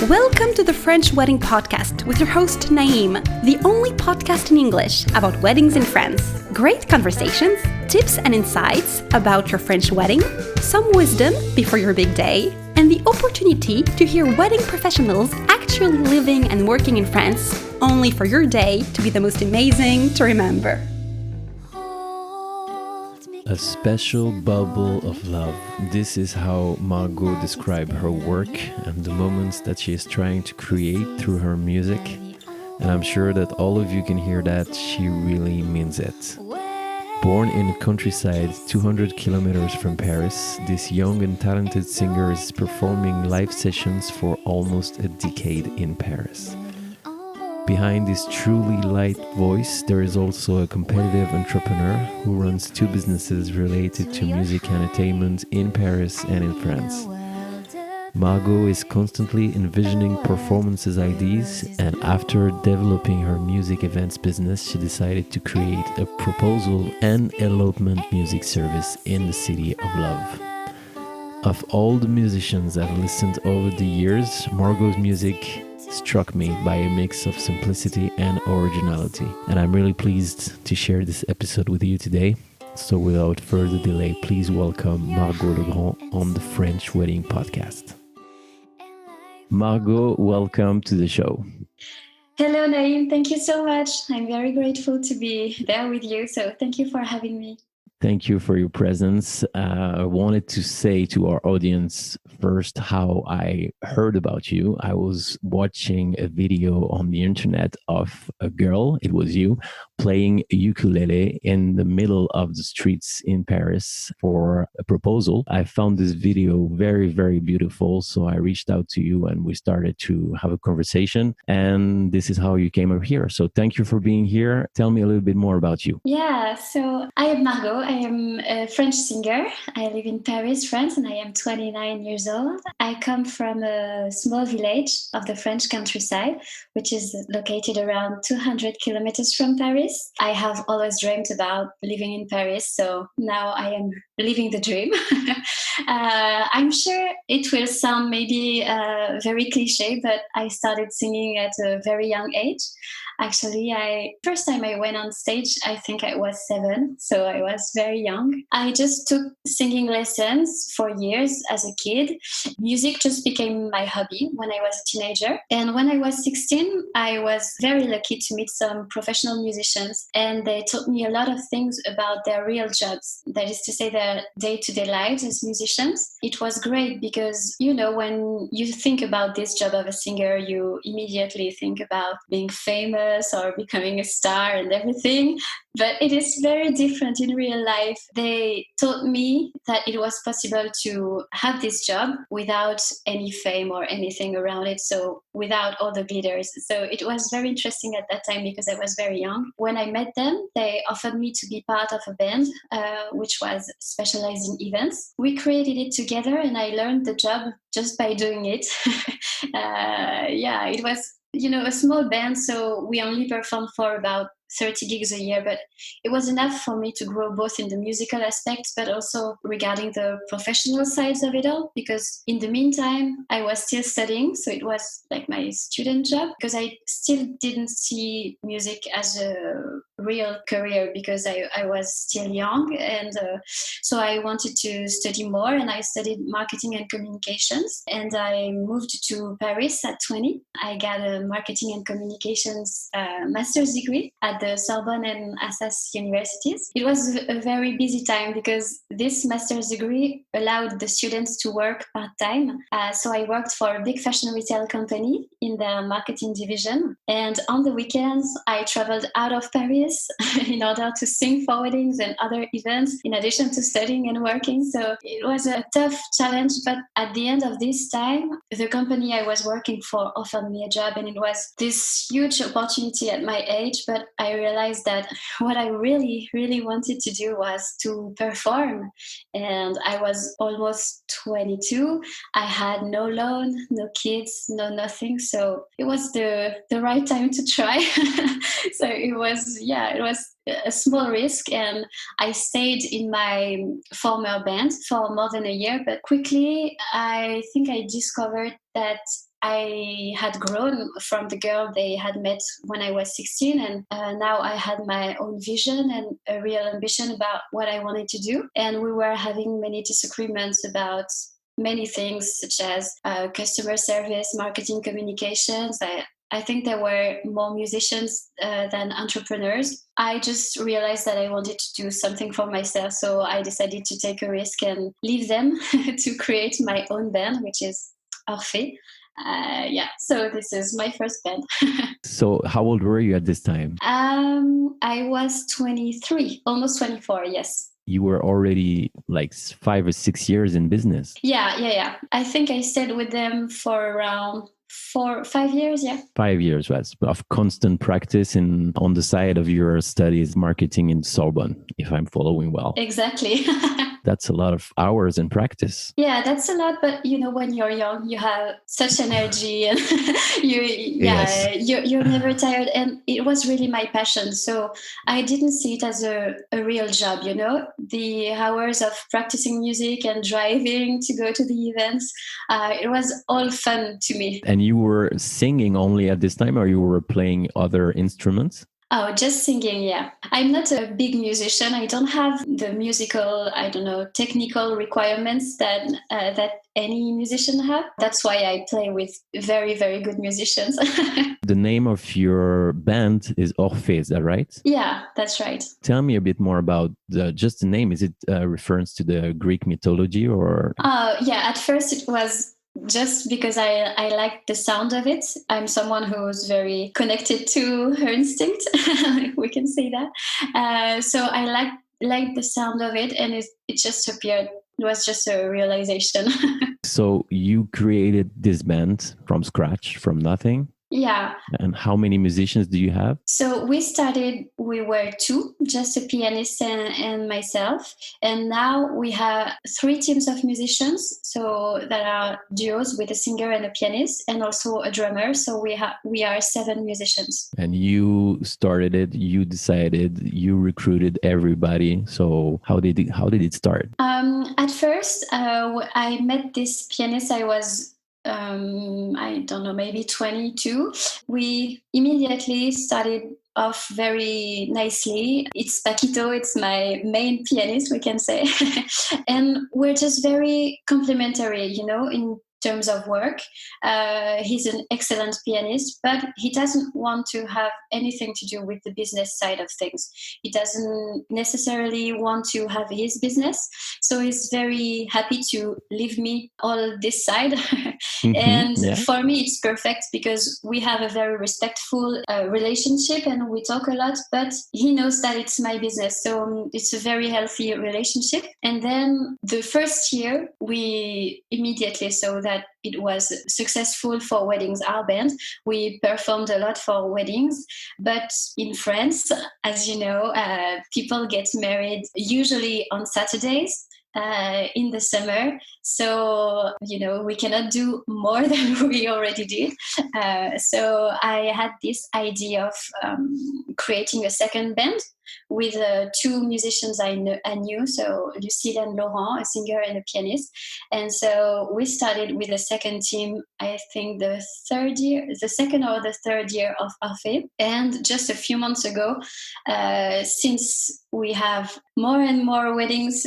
Welcome to the French Wedding Podcast with your host Naïm, the only podcast in English about weddings in France. Great conversations, tips and insights about your French wedding, some wisdom before your big day, and the opportunity to hear wedding professionals actually living and working in France, only for your day to be the most amazing to remember. A special bubble of love. This is how Margot described her work and the moments that she is trying to create through her music. And I'm sure that all of you can hear that she really means it. Born in the countryside 200 kilometers from Paris, this young and talented singer is performing live sessions for almost a decade in Paris. Behind this truly light voice, there is also a competitive entrepreneur who runs two businesses related to music and entertainment in Paris and in France. Margot is constantly envisioning performances ideas, and after developing her music events business, she decided to create a proposal and elopement music service in the city of love. Of all the musicians I've listened over the years, Margot's music struck me by a mix of simplicity and originality. And I'm really pleased to share this episode with you today. So without further delay, please welcome Margot Legrand on the French Wedding Podcast. Margot, welcome to the show. Hello, Naïm. Thank you so much. I'm very grateful to be there with you. So thank you for having me. Thank you for your presence. I wanted to say to our audience first how I heard about you. I was watching a video on the internet of a girl, it was you, playing a ukulele in the middle of the streets in Paris for a proposal. I found this video very, very beautiful. So I reached out to you and we started to have a conversation. And this is how you came up here. So thank you for being here. Tell me a little bit more about you. Yeah, so I am Margot. I am a French singer. I live in Paris, France, and I am 29 years old. I come from a small village of the French countryside, which is located around 200 kilometers from Paris. I have always dreamed about living in Paris, so now I am living the dream. I'm sure it will sound maybe very cliche, but I started singing at a very young age. Actually, first time I went on stage, I think I was 7, so I was very young. I just took singing lessons for years as a kid. Music just became my hobby when I was a teenager. And when I was 16, I was very lucky to meet some professional musicians, and they taught me a lot of things about their real jobs. That is to say, their day-to-day lives as musicians. It was great because, when you think about this job of a singer, you immediately think about being famous or becoming a star and everything. But it is very different in real life. They taught me that it was possible to have this job without any fame or anything around it. So without all the glitters. So it was very interesting at that time because I was very young. When I met them, they offered me to be part of a band, which was specialized in events. We created it together and I learned the job just by doing it. It was a small band, so we only performed for about 30 gigs a year, but it was enough for me to grow both in the musical aspects, but also regarding the professional sides of it all, because in the meantime, I was still studying. So it was like my student job because I still didn't see music as a real career because I was still young. And so I wanted to study more and I studied marketing and communications. And I moved to Paris at 20. I got a marketing and communications master's degree at the Sorbonne and Assas universities. It was a very busy time because this master's degree allowed the students to work part-time. So I worked for a big fashion retail company in the marketing division. And on the weekends, I traveled out of Paris in order to sing for weddings and other events, in addition to studying and working. So it was a tough challenge. But at the end of this time, the company I was working for offered me a job, and it was this huge opportunity at my age. But I realized that what I really, really wanted to do was to perform. And I was almost 22. I had no loan, no kids, no nothing. So it was the right time to try. So it was, It was a small risk, and I stayed in my former band for more than a year. But quickly, I think I discovered that I had grown from the girl they had met when I was 16, and now I had my own vision and a real ambition about what I wanted to do. And we were having many disagreements about many things, such as customer service, marketing, communications. I think there were more musicians than entrepreneurs. I just realized that I wanted to do something for myself, so I decided to take a risk and leave them to create my own band, which is Orphée. So this is my first band. So how old were you at this time? I was 23, almost 24, yes. You were already like 5 or 6 years in business. Yeah. I think I stayed with them for around 5 years, yeah. 5 years was of constant practice on the side of your studies, marketing in Sorbonne, if I'm following well. Exactly. That's a lot of hours in practice. Yeah, that's a lot. But when you're young, you have such energy, and you're never tired. And it was really my passion. So I didn't see it as a real job. The hours of practicing music and driving to go to the events, it was all fun to me. And you were singing only at this time, or you were playing other instruments? Oh, just singing, yeah. I'm not a big musician. I don't have the musical, technical requirements that any musician have. That's why I play with very, very good musicians. The name of your band is Orphée, is that right? Yeah, that's right. Tell me a bit more about just the name. Is it a reference to the Greek mythology or? Yeah, at first it was just because I like the sound of it. I'm someone who's very connected to her instinct. We can say that. So I like the sound of it, and it just appeared. It was just a realization. So you created this band from scratch, from nothing? Yeah. And how many musicians do you have? So we were 2, just a pianist and myself. And now we have 3 teams of musicians. So that are duos with a singer and a pianist, and also a drummer. So we are 7 musicians. And you started it, you decided, you recruited everybody. So how did it start? At first, I met this pianist. I was I don't know, maybe 22. We immediately started off very nicely. It's Paquito, it's my main pianist, we can say. And we're just very complementary, in terms of work. He's an excellent pianist, but he doesn't want to have anything to do with the business side of things. He doesn't necessarily want to have his business. So he's very happy to leave me all this side. And for me, it's perfect because we have a very respectful relationship, and we talk a lot, but he knows that it's my business. So it's a very healthy relationship. And then the first year, we immediately saw that it was successful for weddings, our band. We performed a lot for weddings, but in France, as you know, people get married usually on Saturdays. In the summer, so we cannot do more than we already did. So I had this idea of creating a second band with 2 musicians I knew, so Lucille and Laurent, a singer and a pianist. And so we started with a second team, I think the second or the third year of Orphée. And just a few months ago, since we have more and more weddings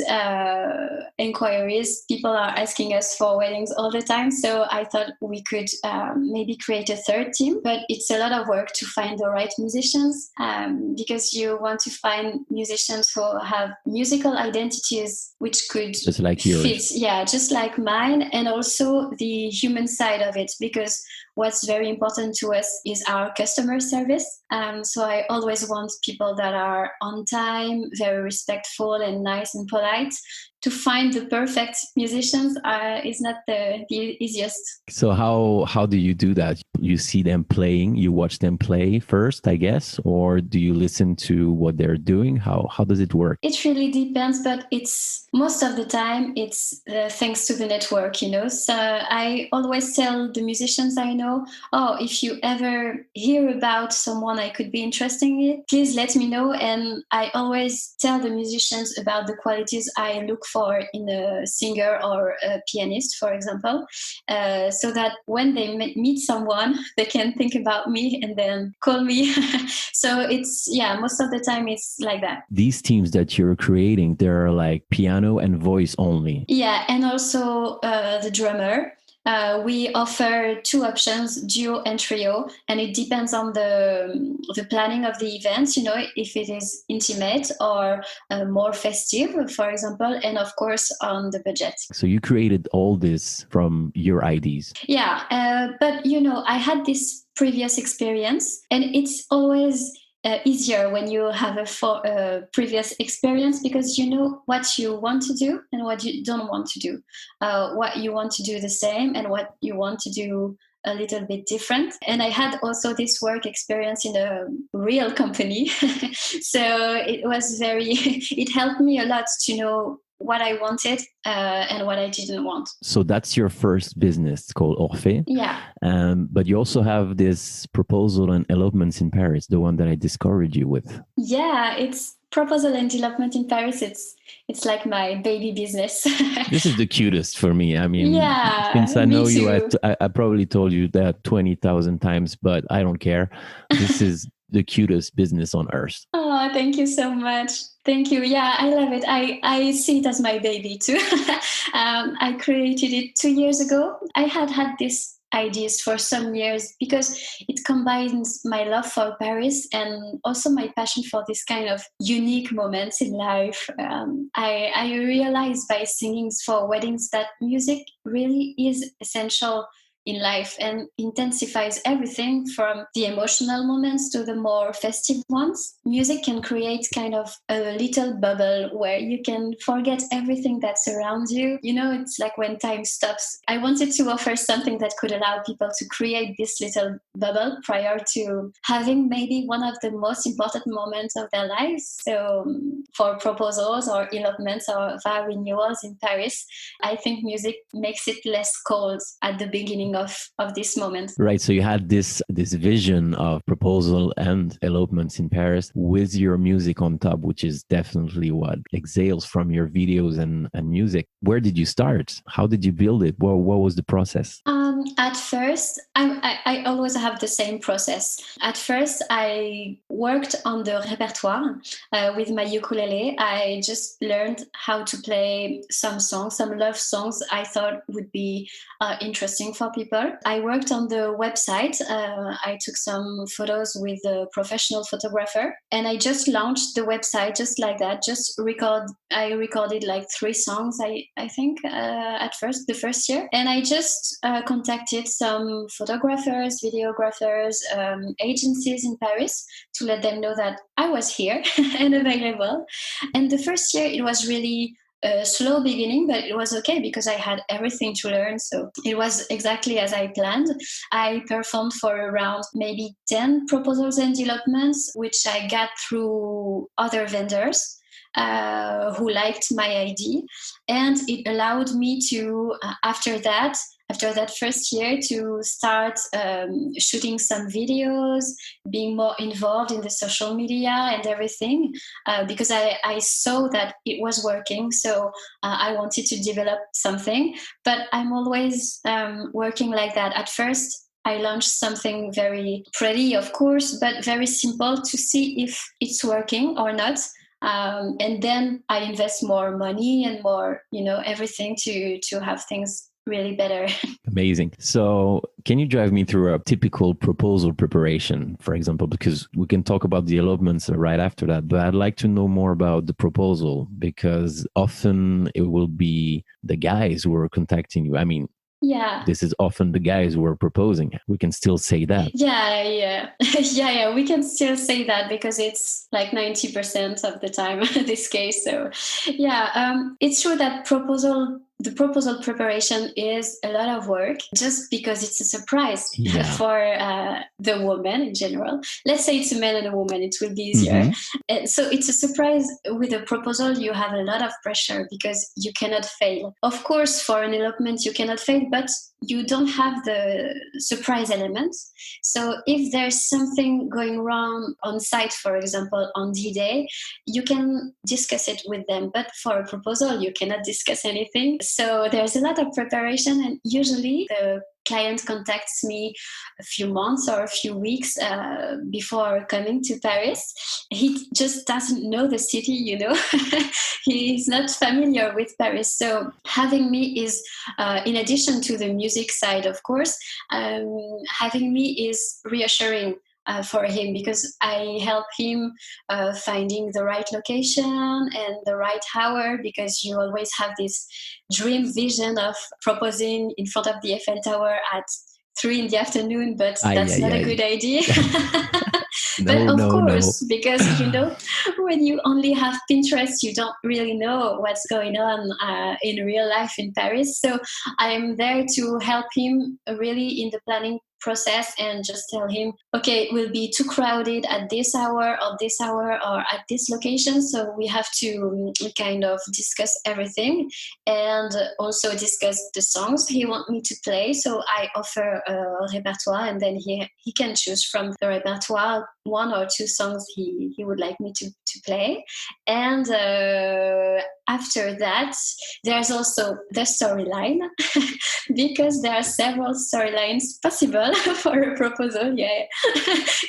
inquiries, people are asking us for weddings all the time. So I thought we could maybe create a third team, but it's a lot of work to find the right musicians because you want to find musicians who have musical identities which could just like yours. Fit, just like mine, and also the human side of it, because what's very important to us is our customer service. So I always want people that are on time, very respectful and nice and polite, to find the perfect musicians is not the easiest. So how do you do that? You see them playing, you watch them play first, I guess, or do you listen to what they're doing? How does it work? It really depends, but it's most of the time it's thanks to the network, you know. So I always tell the musicians I know, oh, if you ever hear about someone I could be interested in, please let me know. And I always tell the musicians about the qualities I look for in a singer or a pianist, for example, so that when they meet someone, they can think about me and then call me. So it's, yeah, most of the time it's like that. These teams that you're creating, they're like piano and voice only. Yeah, and also the drummer. We offer two options, duo and trio, and it depends on the planning of the event, you know, if it is intimate or more festive, for example, and of course on the budget. So you created all this from your ideas. Yeah, but you know, I had this previous experience, and it's always easier when you have a previous experience, because you know what you want to do and what you don't want to do, what you want to do the same and what you want to do a little bit different. And I had also this work experience in a real company. So it was it helped me a lot to know what I wanted and what I didn't want. So that's your first business called Orphée. Yeah. But you also have this proposal and elopements in Paris, the one that I discovered you with. Yeah, it's proposal and elopement in Paris. It's like my baby business. This is the cutest for me. I mean, yeah, since I know you, too. I probably told you that 20,000 times, but I don't care. This is the cutest business on earth. Oh, thank you so much. Thank you. Yeah, I love it. I see it as my baby too. I created it 2 years ago. I had these ideas for some years because it combines my love for Paris and also my passion for this kind of unique moments in life. I realized by singing for weddings that music really is essential in life and intensifies everything from the emotional moments to the more festive ones. Music can create kind of a little bubble where you can forget everything that surrounds you. You know, it's like when time stops. I wanted to offer something that could allow people to create this little bubble prior to having maybe one of the most important moments of their lives. So for proposals or elopements or vow renewals in Paris, I think music makes it less cold at the beginning of this moment. Right. So you had this vision of proposal and elopements in Paris with your music on top, which is definitely what exhales from your videos and music. Where did you start? How did you build it? What was the process? At first, I always have the same process. At first, I worked on the repertoire with my ukulele. I just learned how to play some songs, some love songs I thought would be interesting for people. I worked on the website. I took some photos with a professional photographer, and I just launched the website just like that. I recorded like 3 songs, I think, at first, the first year. And I just contacted some photographers, videographers, agencies in Paris to let them know that I was here and available. And the first year, it was really a slow beginning, but it was okay because I had everything to learn. So it was exactly as I planned. I performed for around maybe 10 proposals and elopements, which I got through other vendors who liked my idea. And it allowed me to, after that first year, to start shooting some videos, being more involved in the social media and everything, because I saw that it was working. So I wanted to develop something, but I'm always working like that. At first, I launched something very pretty, of course, but very simple to see if it's working or not. And then I invest more money and more, everything to have things really better. Amazing. So can you drive me through a typical proposal preparation, for example, because we can talk about the elopements right after that, but I'd like to know more about the proposal, because often it will be the guys who are contacting you. I mean, Yeah. This is often the guys who are proposing. We can still say that. Yeah. Yeah. We can still say that because it's like 90% of the time this case. So yeah, it's true that the proposal preparation is a lot of work just because it's a surprise for the woman in general. Let's say it's a man and a woman, it will be easier. And so it's a surprise. With a proposal, you have a lot of pressure because you cannot fail. Of course, for an elopement, you cannot fail, but you don't have the surprise elements. So if there's something going wrong on site, for example, on D-Day, you can discuss it with them. But for a proposal, you cannot discuss anything. So there's a lot of preparation, and usually the client contacts me a few months or a few weeks before coming to Paris. He just doesn't know the city, He's not familiar with Paris. So having me is, in addition to the music side, of course, having me is reassuring for him, because I help him finding the right location and the right hour, because you always have this dream vision of proposing in front of the Eiffel Tower at 3 in the afternoon, but that's not a good idea. But of course, because when you only have Pinterest, you don't really know what's going on in real life in Paris. So I'm there to help him really in the planning process and just tell him, okay, it will be too crowded at this hour or at this location. So we have to kind of discuss everything and also discuss the songs he wants me to play. So I offer a repertoire, and then he can choose from the repertoire 1 or 2 songs he would like me to play. And after that, there's also the storyline because there are several storylines possible for a proposal.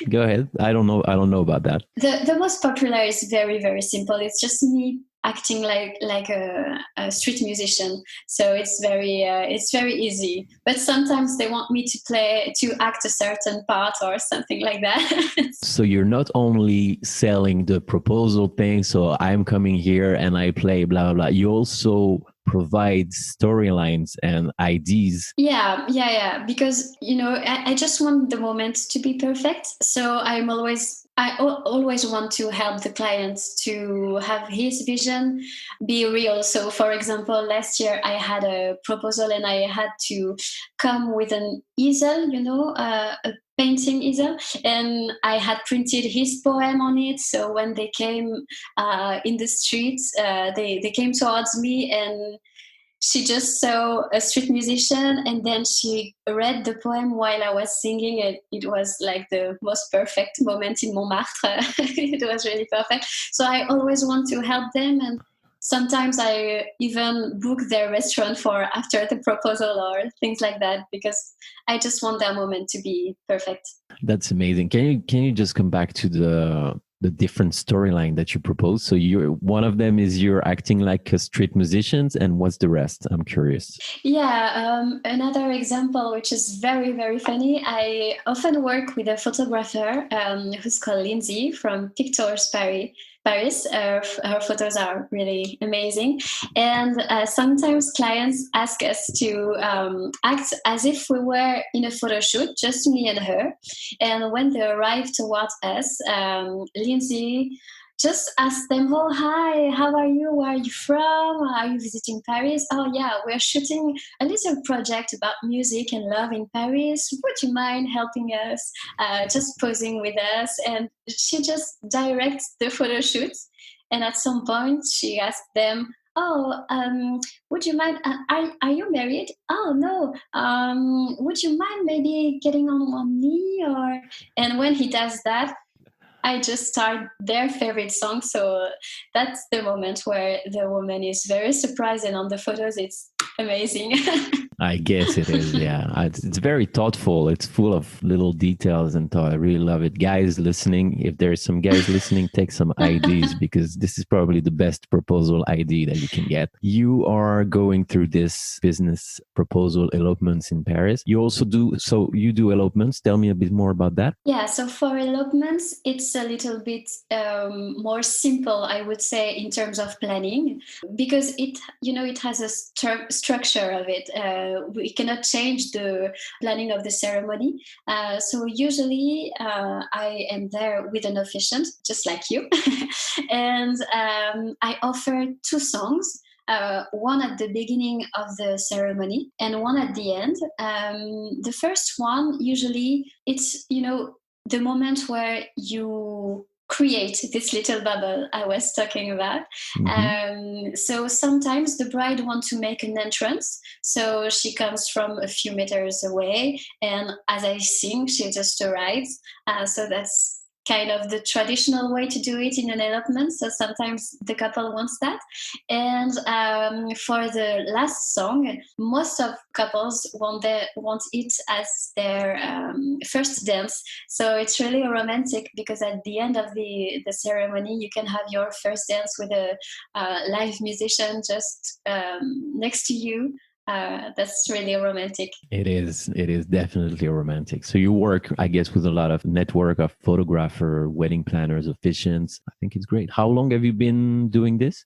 Go ahead. I don't know about that. The most popular is very, very simple. It's just me acting like a street musician. So it's very easy. But sometimes they want me to act a certain part or something like that. So you're not only selling the proposal thing, so I'm coming here and I play blah, blah, blah. You also provide storylines and ideas. Yeah. Because, I just want the moment to be perfect. So I always want to help the client to have his vision be real. So, for example, last year I had a proposal and I had to come with an easel, a painting easel, and I had printed his poem on it. So when they came in the streets, they came towards me, and she just saw a street musician, and then she read the poem while I was singing, and it was like the most perfect moment in Montmartre. It was really perfect. So I always want to help them, and sometimes I even book their restaurant for after the proposal or things like that, because I just want that moment to be perfect. That's amazing. Can you just come back to the different storyline that you propose? So one of them is you're acting like a street musician, and what's the rest? I'm curious. Yeah, another example, which is very, very funny. I often work with a photographer who's called Lindsay from Pictures Paris. Her photos are really amazing. And sometimes clients ask us to act as if we were in a photo shoot, just me and her. And when they arrive towards us, Lindsay just ask them, oh, hi, how are you? Where are you from? Are you visiting Paris? Oh, yeah, we're shooting a little project about music and love in Paris. Would you mind helping us, just posing with us? And she just directs the photo shoot. And at some point, she asked them, would you mind, are you married? Oh, no. Would you mind maybe getting on one knee? And when he does that, I just start their favorite song. So that's the moment where the woman is very surprised, and on the photos, it's amazing. I guess it is, yeah. It's very thoughtful. It's full of little details and thought. I really love it. Guys listening, if there's some guys listening, take some ideas, because this is probably the best proposal idea that you can get. You are going through this business proposal elopements in Paris. You also do elopements. Tell me a bit more about that. Yeah, so for elopements, it's a little bit more simple, I would say, in terms of planning, because it has a structure of it. We cannot change the planning of the ceremony. So usually I am there with an officiant, just like you. And I offer two songs. One at the beginning of the ceremony and one at the end. The first one, usually, it's, the moment where you create this little bubble I was talking about. So sometimes the bride wants to make an entrance. So she comes from a few meters away, and as I sing, she just arrives. So that's kind of the traditional way to do it in an elopement. So sometimes the couple wants that. And for the last song, most of couples want it as their first dance. So it's really romantic because at the end of the ceremony, you can have your first dance with a live musician just next to you. That's really romantic. It is definitely romantic. So you work, I guess, with a lot of network of photographer, wedding planners, officiants. I think it's great. How long have you been doing this?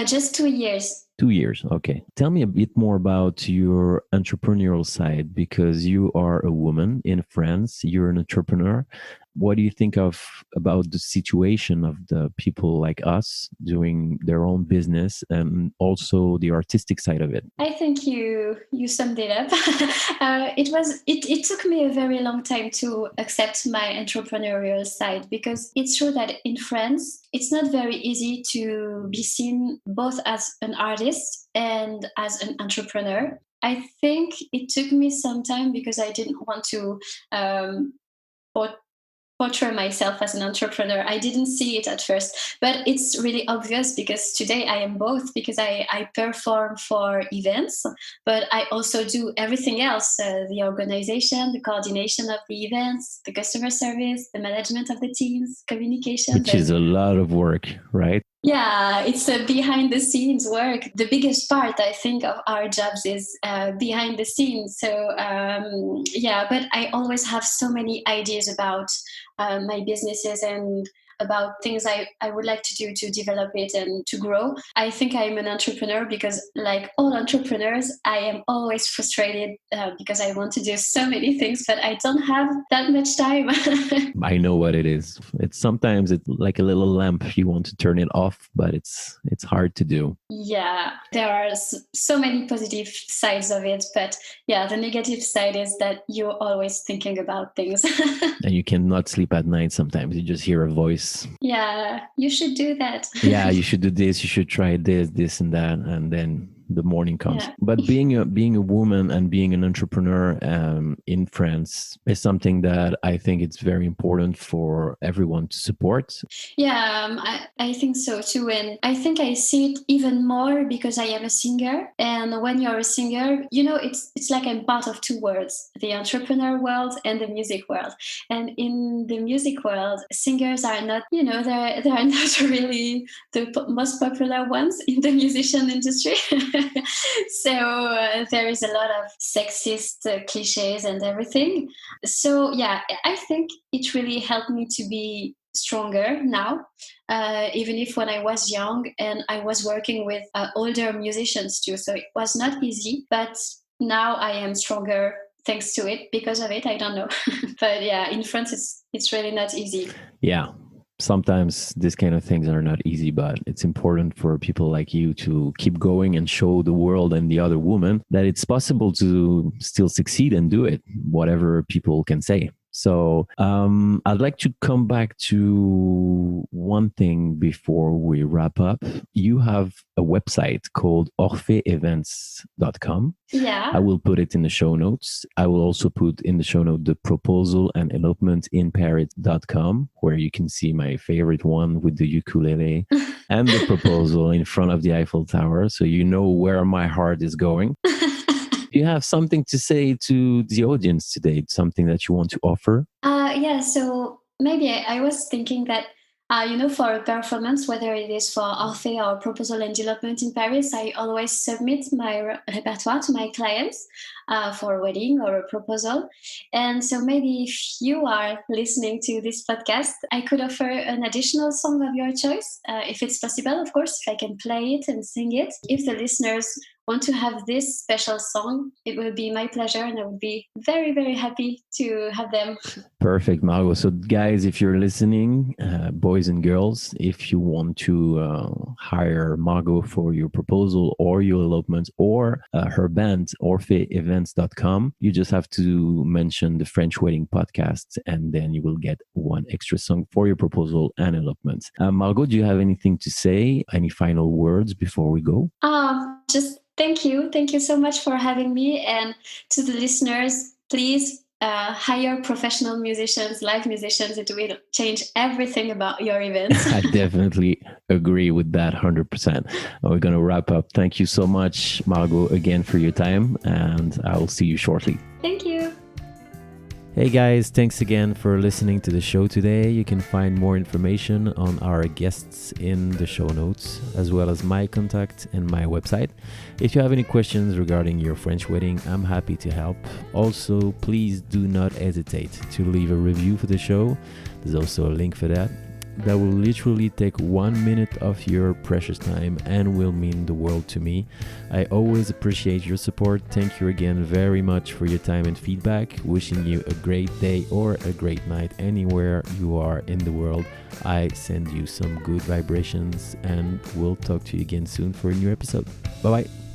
Just 2 years. 2 years. Okay. Tell me a bit more about your entrepreneurial side, because you are a woman in France. You're an entrepreneur. What do you think about the situation of the people like us doing their own business and also the artistic side of it? I think you summed it up. It took me a very long time to accept my entrepreneurial side, because it's true that in France, it's not very easy to be seen both as an artist and as an entrepreneur. I think it took me some time because I didn't want to portray myself as an entrepreneur. I didn't see it at first, but it's really obvious because today I am both, because I perform for events, but I also do everything else, the organization, the coordination of the events, the customer service, the management of the teams, communication. Which is a lot of work, right? Yeah, it's a behind the scenes work. The biggest part, I think, of our jobs is behind the scenes. So, but I always have so many ideas about my businesses and about things I would like to do to develop it and to grow. I think I'm an entrepreneur because, like all entrepreneurs, I am always frustrated because I want to do so many things, but I don't have that much time. I know what it is. Sometimes it's like a little lamp. You want to turn it off, but it's hard to do. Yeah, there are so many positive sides of it, but yeah, the negative side is that you're always thinking about things. And you cannot sleep at night sometimes. You just hear a voice. Yeah, you should do that. Yeah, you should do this. You should try this and that, and then the morning comes. Yeah. But being a woman and being an entrepreneur in France is something that I think it's very important for everyone to support. Yeah, I think so too. And I think I see it even more because I am a singer. And when you're a singer, it's like I'm part of two worlds, the entrepreneur world and the music world. And in the music world, singers are not, they are not really the most popular ones in the musician industry. So there is a lot of sexist cliches and everything. So yeah, I think it really helped me to be stronger now, even if when I was young and I was working with older musicians too. So it was not easy, but now I am stronger thanks to it, because of it. I don't know. But yeah, in France, it's really not easy. Yeah. Sometimes these kind of things are not easy, but it's important for people like you to keep going and show the world and the other woman that it's possible to still succeed and do it, whatever people can say. So I'd like to come back to one thing before we wrap up. You have a website called orphéeevents.com. Yeah. I will put it in the show notes. I will also put in the show note the proposal and elopementinparis.com, where you can see my favorite one with the ukulele and the proposal in front of the Eiffel Tower. So you know where my heart is going. Do you have something to say to the audience today? Something that you want to offer? Yeah, so maybe I was thinking that, for a performance, whether it is for Orphée or Proposal and Elopement in Paris, I always submit my repertoire to my clients for a wedding or a proposal. And so maybe if you are listening to this podcast, I could offer an additional song of your choice, if it's possible, of course, if I can play it and sing it. If the listeners want to have this special song, it will be my pleasure, and I would be very, very happy to have them. Perfect, Margot. So, guys, if you're listening, boys and girls, if you want to hire Margot for your proposal or your elopements or her band, orphéeevents.com, you just have to mention the French Wedding Podcast, and then you will get one extra song for your proposal and elopements. Margot, do you have anything to say? Any final words before we go? Just thank you. Thank you so much for having me. And to the listeners, please hire professional musicians, live musicians. It will change everything about your events. I definitely agree with that 100%. We're going to wrap up. Thank you so much, Margot, again for your time, and I will see you shortly. Thank you. Hey guys, thanks again for listening to the show today. You can find more information on our guests in the show notes, as well as my contact and my website. If you have any questions regarding your French wedding, I'm happy to help. Also, please do not hesitate to leave a review for the show. There's also a link for that. That will literally take 1 minute of your precious time and will mean the world to me. I always appreciate your support. Thank you again very much for your time and feedback. Wishing you a great day or a great night anywhere you are in the world. I send you some good vibrations and we'll talk to you again soon for a new episode. Bye bye.